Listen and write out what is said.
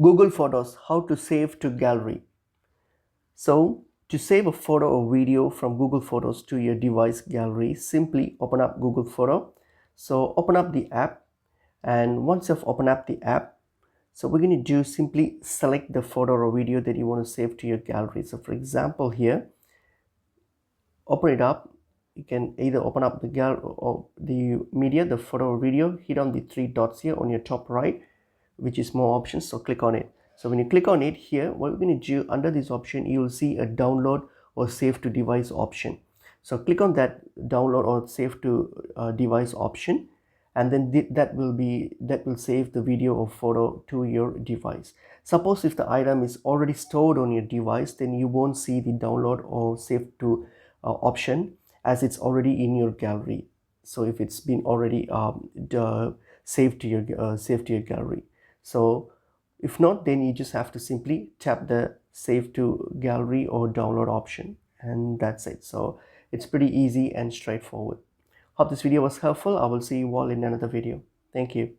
Google Photos, how to save to gallery. So to save a photo or video from Google Photos to your device gallery, simply open up Google Photo. So open up the app, and once you've opened up the app, so we're going to do simply select the photo or video that you want to save to your gallery. So for example here, open it up. You can either open up the gallery or the media, the photo or video, hit on the three dots here on your top right, which is more options, so click on it. So when you click on it here, what we're going to do, under this option you will see a download or save to device option. So click on that download or save to device option, and then that will save the video or photo to your device. Suppose if the item is already stored on your device, then you won't see the download or save to option, as it's already in your gallery. So if it's been already saved to your gallery. So if not, then you just have to simply tap the save to gallery or download option, and that's it. So it's pretty easy and straightforward. Hope this video was helpful. I will see you all in another video. Thank you.